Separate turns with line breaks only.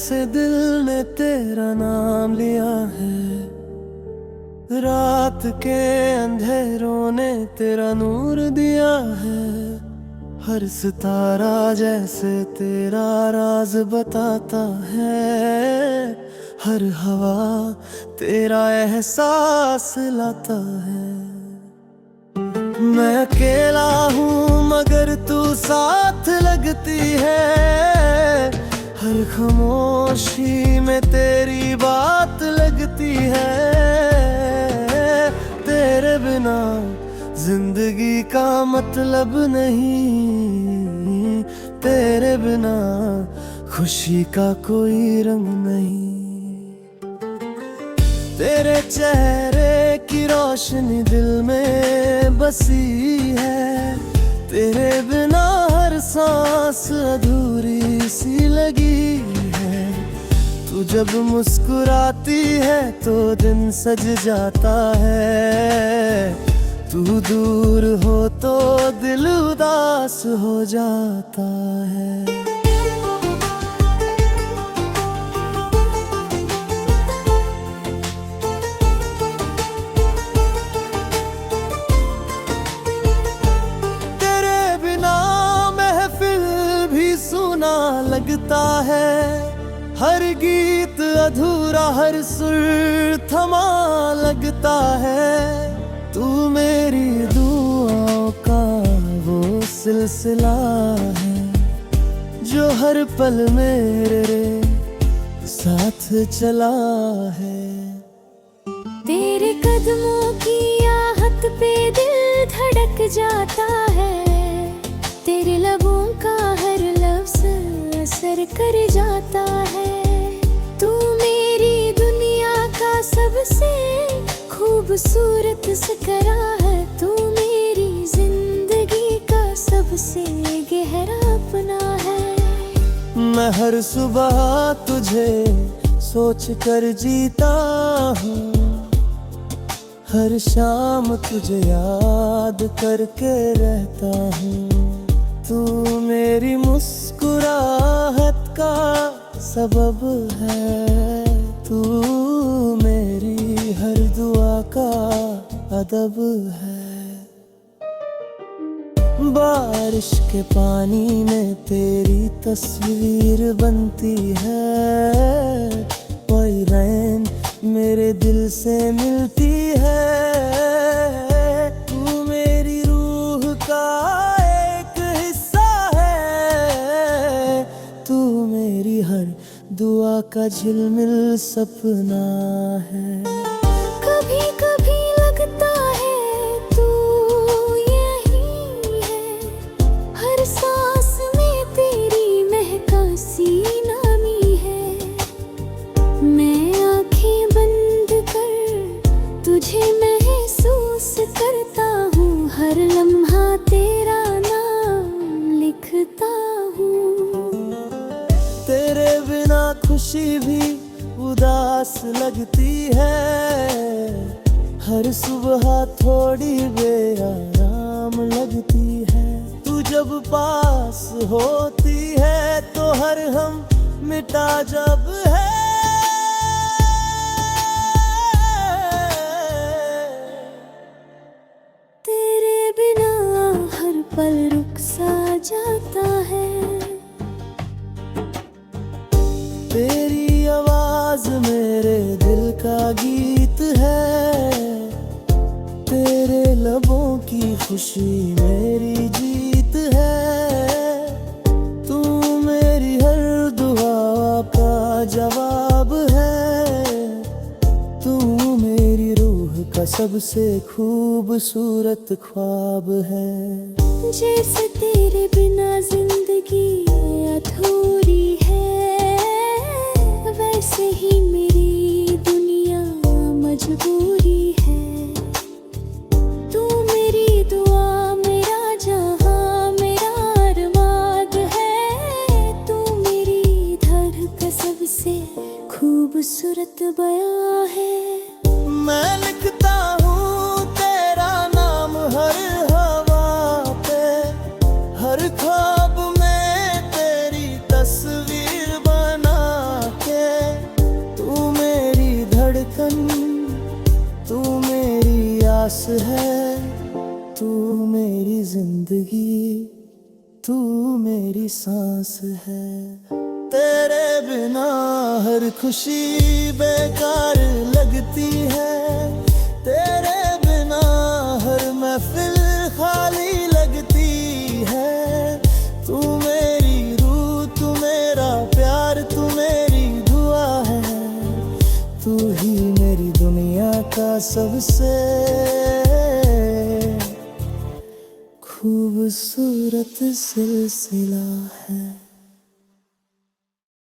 जैसे दिल ने तेरा नाम लिया है। रात के अंधेरों ने तेरा नूर दिया है। हर सितारा जैसे तेरा राज बताता है। हर हवा तेरा एहसास लाता है। मैं अकेला हूँ मगर तू साथ लगती है। हर खामोशी में तेरी बात लगती है। तेरे बिना जिंदगी का मतलब नहीं। तेरे बिना खुशी का कोई रंग नहीं। तेरे चेहरे की रोशनी दिल में बसी है। तेरे बिना हर सांस अधूरी सी लगी है। तू जब मुस्कुराती है तो दिन सज जाता है। तू दूर हो तो दिल उदास हो जाता है। लगता है हर गीत अधूरा, हर सुर थमा लगता है। तू मेरी दुआओं का वो सिलसिला है जो हर पल मेरे साथ चला है।
तेरे कदमों की आहट पे दिल धड़क जाता है। तेरे लबों का हर लफ्ज़ असर कर जाता है। तू मेरी दुनिया का सबसे खूबसूरत सकरा है। तू मेरी जिंदगी का सबसे गहरा अपना है।
मैं हर सुबह तुझे सोच कर जीता हूँ। हर शाम तुझे याद करके रहता हूँ। तू मेरी मुस्कुराहट का सबब है। तू मेरी हर दुआ का अदब है। बारिश के पानी में तेरी तस्वीर बनती है। कोई रैन मेरे दिल से मिलती है। तू मेरी रूह का दुआ का झिलमिल सपना है।
कभी कभी लगता है तू यही है। हर सांस में तेरी महकासी नामी है। मैं आंखें बंद कर तुझे महसूस करता हूँ। हर लम्हा तेरा नाम लिखता हूँ।
तेरे बिना खुशी भी उदास लगती है। हर सुबह थोड़ी बेआराम लगती है। तू जब पास होती है तो हर हम मिटा जब है।
तेरे बिना हर पल रुक सा जाता है।
तेरी आवाज मेरे दिल का गीत है। तेरे लबों की खुशी मेरी जीत है। तू मेरी हर दुआ का जवाब है। तू मेरी रूह का सबसे खूबसूरत ख्वाब है।
जैसे तेरे बिना जिंदगी अधूरी है। वैसे ही मेरी दुनिया मजबूरी है। तू मेरी दुआ मेरा जहां मेरा अरमान है। तू मेरी धड़कन सबसे खूबसूरत बयां है।
मैं लिखता हूँ तेरा नाम हर हवा पे। हर ख्वाब में तेरी तस्वीर बना है, तू मेरी जिंदगी, तू मेरी सांस है। तेरे बिना हर खुशी बेकार लगती है, तेरे बिना हर महफिल खाली लगती है। तू मेरी रूह, तू मेरा प्यार, तू मेरी दुआ है, तू ही मेरी दुनिया का सबसे खूबसूरत सिलसिला है।